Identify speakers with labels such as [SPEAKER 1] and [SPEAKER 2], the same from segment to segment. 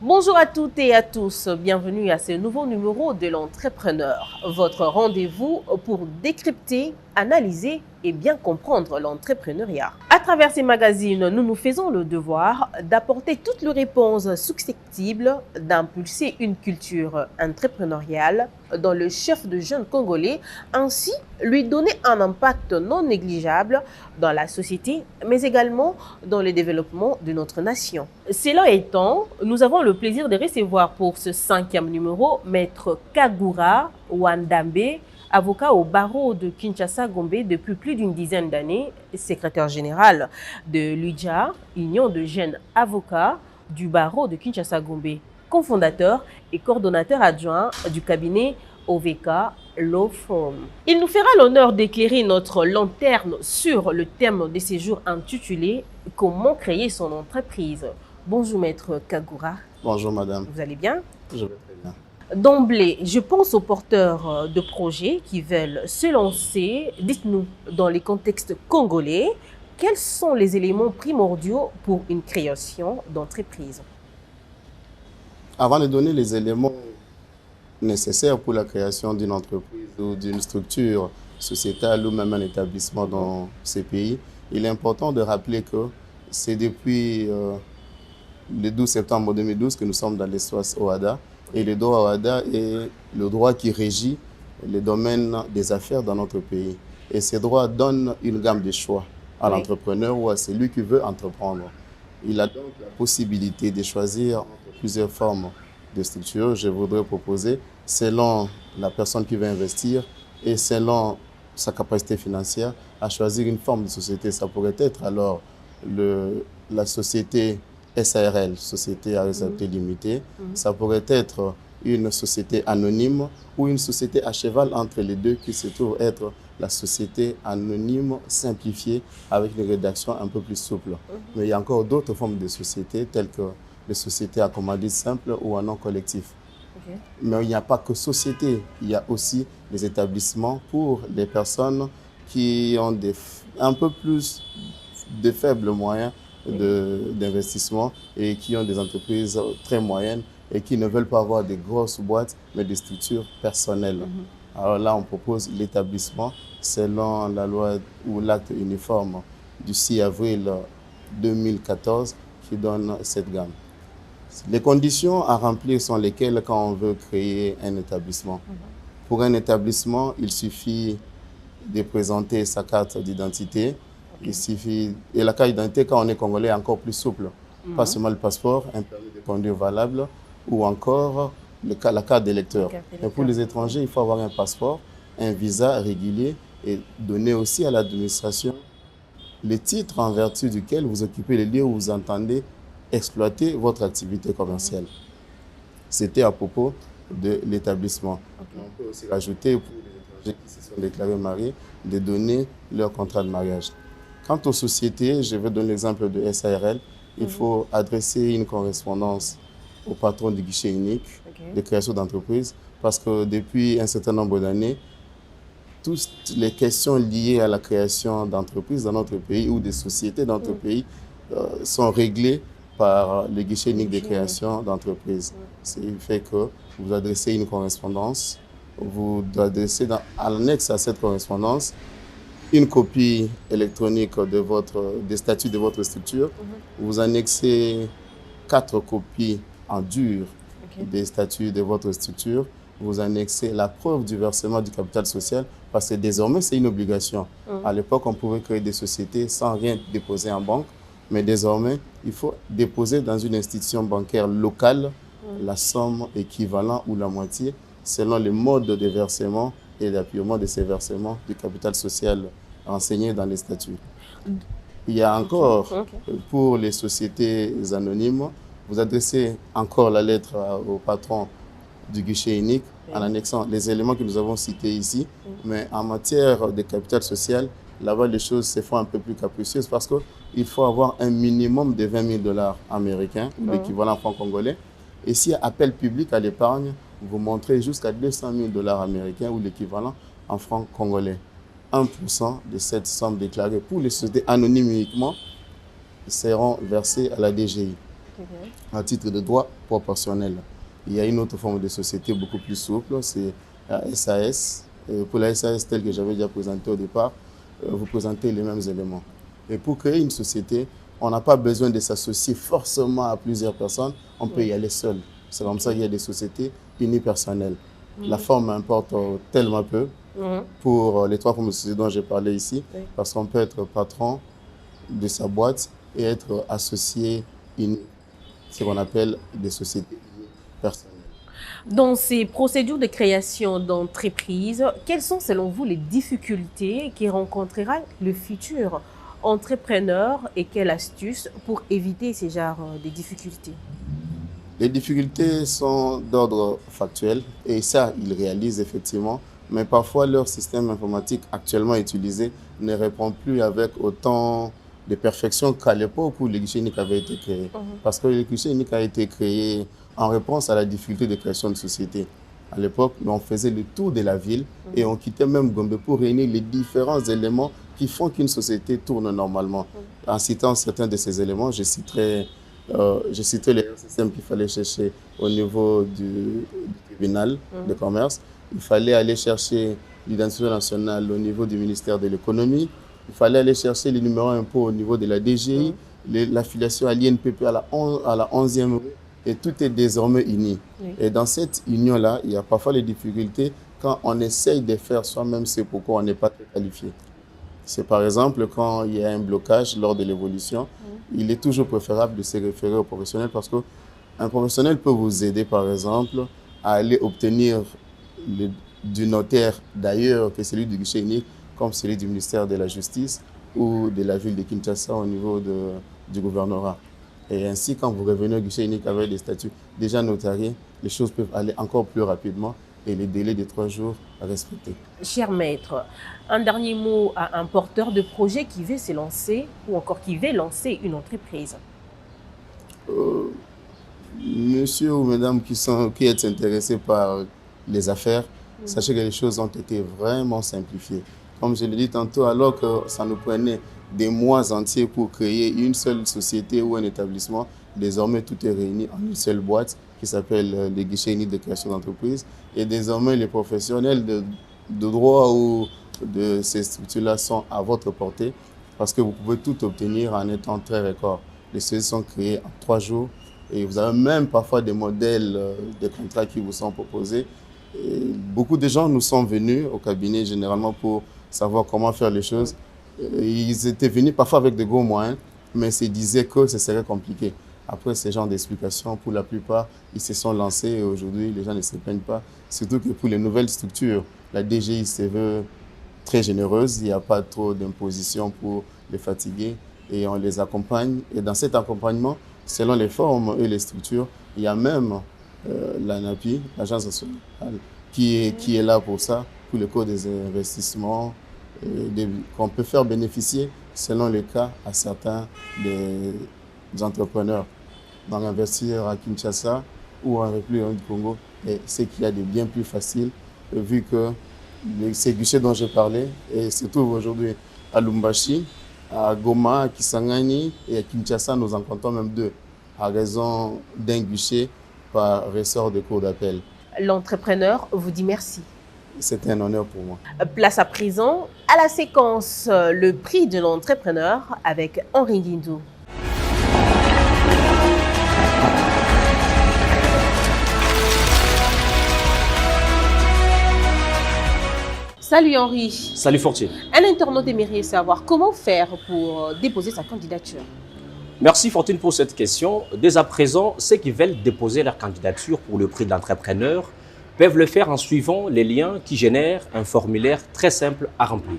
[SPEAKER 1] Bonjour à toutes et à tous, bienvenue à ce nouveau numéro de l'entrepreneur, votre rendez-vous pour décrypter, analyser et bien comprendre l'entrepreneuriat. À travers ces magazines, nous nous faisons le devoir d'apporter toutes les réponses susceptibles d'impulser une culture entrepreneuriale dans le chef de jeunes congolais, ainsi lui donner un impact non négligeable dans la société, mais également dans le développement de notre nation. Cela étant, nous avons le plaisir de recevoir pour ce 5e numéro Maître Kagura Wandambe, avocat au barreau de Kinshasa-Gombe depuis plus d'une dizaine d'années, secrétaire général de l'UJA, Union de jeunes avocats du barreau de Kinshasa-Gombe, cofondateur et coordonnateur adjoint du cabinet OVK Law Firm. Il nous fera l'honneur d'éclairer notre lanterne sur le thème de ces jours intitulé « Comment créer son entreprise ». Bonjour Maître Kagura.
[SPEAKER 2] Bonjour Madame.
[SPEAKER 1] Vous allez bien?
[SPEAKER 2] Je vais très bien.
[SPEAKER 1] D'emblée, je pense aux porteurs de projets qui veulent se lancer. Dites-nous, dans les contextes congolais, quels sont les éléments primordiaux pour une création d'entreprise?
[SPEAKER 2] Avant de donner les éléments nécessaires pour la création d'une entreprise ou d'une structure sociétale ou même un établissement dans ces pays, il est important de rappeler que c'est depuis le 12 septembre 2012 que nous sommes dans l'espace OHADA. Et le droit OHADA est le droit qui régit les domaines des affaires dans notre pays. Et ces droits donnent une gamme de choix à l'entrepreneur ou à celui qui veut entreprendre. Il a donc la possibilité de choisir entre plusieurs formes de structure. Je voudrais proposer, selon la personne qui veut investir et selon sa capacité financière, à choisir une forme de société. Ça pourrait être alors la société SARL, Société à responsabilité limitée. Ça pourrait être une société anonyme ou une société à cheval entre les deux qui se trouve être la société anonyme simplifiée avec une rédaction un peu plus souple. Mais il y a encore d'autres formes de sociétés telles que les sociétés à commandite simple ou à nom collectif. Mais il n'y a pas que société, il y a aussi les établissements pour les personnes qui ont un peu plus de faibles moyens d'investissement et qui ont des entreprises très moyennes et qui ne veulent pas avoir des grosses boîtes, mais des structures personnelles. Alors là, on propose l'établissement selon la loi ou l'acte uniforme du 6 avril 2014 qui donne cette gamme. Les conditions à remplir sont lesquelles quand on veut créer un établissement. Pour un établissement, il suffit de présenter sa carte d'identité. Il suffit, et la carte d'identité, quand on est congolais, est encore plus souple. Pas seulement le passeport, un permis de conduire valable ou encore la carte d'électeur. Mais pour les étrangers, il faut avoir un passeport, un visa régulier et donner aussi à l'administration les titres en vertu duquel vous occupez les lieux où vous entendez exploiter votre activité commerciale. C'était à propos de l'établissement. On peut aussi rajouter pour les étrangers qui se sont déclarés mariés de donner leur contrat de mariage. Quant aux sociétés, je vais donner l'exemple de SARL. Il faut adresser une correspondance au patron du guichet unique de création d'entreprise parce que depuis un certain nombre d'années, toutes les questions liées à la création d'entreprises dans notre pays ou des sociétés dans notre pays sont réglées par le guichet unique de création d'entreprise. Ce qui fait que vous adressez une correspondance, vous adressez à l'annexe à cette correspondance une copie électronique des statuts de votre structure. Vous annexez 4 copies en dur des statuts de votre structure. Vous annexez la preuve du versement du capital social parce que désormais, c'est une obligation. À l'époque, on pouvait créer des sociétés sans rien déposer en banque, mais désormais, il faut déposer dans une institution bancaire locale la somme équivalente ou la moitié selon les modes de versement et d'appuyement de ces versements du capital social renseigné dans les statuts. Il y a encore, pour les sociétés anonymes, vous adressez encore la lettre au patron du guichet unique en annexant les éléments que nous avons cités ici. Mais en matière de capital social, là-bas, les choses se font un peu plus capricieuses parce qu'il faut avoir un minimum de 20 000 $ américains, ou l'équivalent franc congolais. Et s'il y a appel public à l'épargne, vous montrez jusqu'à 200 000 $ américains ou l'équivalent en francs congolais. 1% de cette somme déclarée pour les sociétés anonymes uniquement seront versés à la DGI. à titre de droit proportionnel. Il y a une autre forme de société beaucoup plus souple, c'est la SAS. Pour la SAS, telle que j'avais déjà présentée au départ, vous présentez les mêmes éléments. Et pour créer une société, on n'a pas besoin de s'associer forcément à plusieurs personnes, on peut y aller seul. C'est comme ça qu'il y a des sociétés unipersonnelles. La forme importe tellement peu pour les trois formes de société dont j'ai parlé ici, parce qu'on peut être patron de sa boîte et être associé unique, ce qu'on appelle des sociétés personnelles.
[SPEAKER 1] Dans ces procédures de création d'entreprise, quelles sont selon vous les difficultés qui rencontrera le futur entrepreneur et quelles astuces pour éviter ces genres de difficultés?
[SPEAKER 2] Les difficultés sont d'ordre factuel et ça, ils réalisent effectivement, mais parfois leur système informatique actuellement utilisé ne répond plus avec autant de perfection qu'à l'époque où le guichet unique avait été créé. Parce que le guichet unique a été créé en réponse à la difficulté de création de société. À l'époque, on faisait le tour de la ville et on quittait même Gombe pour réunir les différents éléments qui font qu'une société tourne normalement. En citant certains de ces éléments, je citerai les systèmes qu'il fallait chercher au niveau du tribunal de commerce. Il fallait aller chercher l'identité nationale au niveau du ministère de l'économie. Il fallait aller chercher les numéros impôts au niveau de la DGI, l'affiliation à l'INPP à la 11e rue. Et tout est désormais uni. Et dans cette union-là, il y a parfois les difficultés quand on essaye de faire soi-même ce pourquoi on n'est pas très qualifié. C'est par exemple quand il y a un blocage lors de l'évolution, il est toujours préférable de se référer au professionnel parce qu'un professionnel peut vous aider par exemple à aller obtenir du notaire d'ailleurs que celui du guichet unique, comme celui du ministère de la Justice ou de la ville de Kinshasa au niveau du gouvernorat. Et ainsi, quand vous revenez au guichet unique avec des statuts déjà notariés, les choses peuvent aller encore plus rapidement et les délais de 3 jours à respecter.
[SPEAKER 1] Cher maître, un dernier mot à un porteur de projet qui veut se lancer ou encore qui veut lancer une entreprise.
[SPEAKER 2] Monsieur ou mesdames qui êtes intéressés par les affaires, sachez que les choses ont été vraiment simplifiées. Comme je l'ai dit tantôt, alors que ça nous prenait des mois entiers pour créer une seule société ou un établissement, désormais tout est réuni en une seule boîte qui s'appelle le guichet unique de création d'entreprise. Et désormais, les professionnels de droit ou de ces structures-là sont à votre portée parce que vous pouvez tout obtenir en un temps très record. Les sociétés sont créées en 3 jours et vous avez même parfois des modèles de contrats qui vous sont proposés. Et beaucoup de gens nous sont venus au cabinet généralement pour savoir comment faire les choses. Ils étaient venus parfois avec de gros moyens, mais ils se disaient que ce serait compliqué. Après ce genre d'explications, pour la plupart, ils se sont lancés et aujourd'hui, les gens ne se plaignent pas. Surtout que pour les nouvelles structures, la DGI se veut très généreuse. Il n'y a pas trop d'imposition pour les fatiguer et on les accompagne. Et dans cet accompagnement, selon les formes et les structures, il y a même l'ANAPI, l'Agence nationale, qui est là pour ça, pour le code des investissements, qu'on peut faire bénéficier selon les cas à certains des entrepreneurs. Donc investir à Kinshasa ou en République du Congo, c'est qu'il y a de bien plus facile, vu que ces guichets dont j'ai parlé se trouvent aujourd'hui à Lubumbashi, à Goma, à Kisangani et à Kinshasa, nous en comptons même 2, à raison d'un guichet par ressort de cours d'appel.
[SPEAKER 1] L'entrepreneur vous dit merci.
[SPEAKER 2] C'était un honneur pour moi.
[SPEAKER 1] Place à présent à la séquence Le prix de l'entrepreneur avec Henri Guindou. Salut Henri.
[SPEAKER 3] Salut Fortier.
[SPEAKER 1] Un internaute aimerait savoir comment faire pour déposer sa candidature.
[SPEAKER 3] Merci Fortune pour cette question. Dès à présent, ceux qui veulent déposer leur candidature pour le prix de l'entrepreneur peuvent le faire en suivant les liens qui génèrent un formulaire très simple à remplir.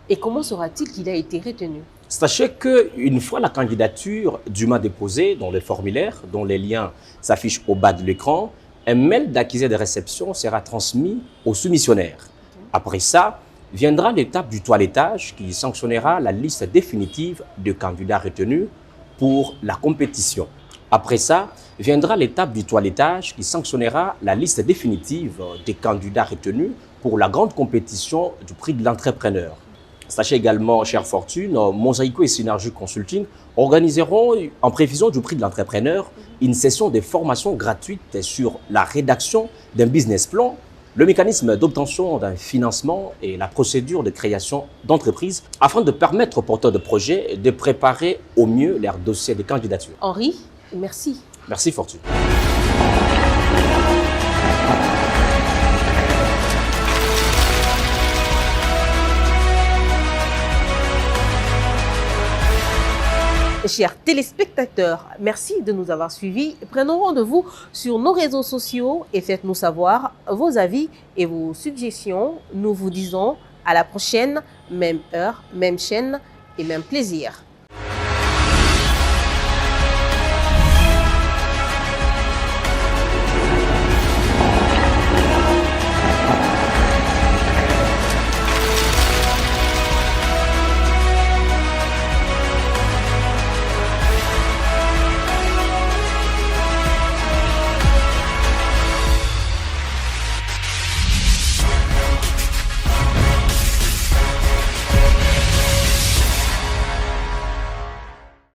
[SPEAKER 1] Et comment saura-t-il qu'il a été retenu?
[SPEAKER 3] Sachez qu'une fois la candidature dûment déposée dans le formulaire, dont les liens s'affichent au bas de l'écran, un mail d'accusé de réception sera transmis au soumissionnaire. Après ça, viendra l'étape du toilettage qui sanctionnera la liste définitive de candidats retenus pour la compétition. Après ça, viendra l'étape du toilettage qui sanctionnera la liste définitive des candidats retenus pour la grande compétition du prix de l'entrepreneur. Sachez également, chère Fortune, Mosaico et Synergie Consulting organiseront, en prévision du prix de l'entrepreneur, une session de formation gratuite sur la rédaction d'un business plan, le mécanisme d'obtention d'un financement et la procédure de création d'entreprise afin de permettre aux porteurs de projets de préparer au mieux leur dossier de candidature.
[SPEAKER 1] Henri, merci.
[SPEAKER 3] Merci Fortune.
[SPEAKER 1] Chers téléspectateurs, merci de nous avoir suivis. Prenons rendez-vous sur nos réseaux sociaux et faites-nous savoir vos avis et vos suggestions. Nous vous disons à la prochaine, même heure, même chaîne et même plaisir.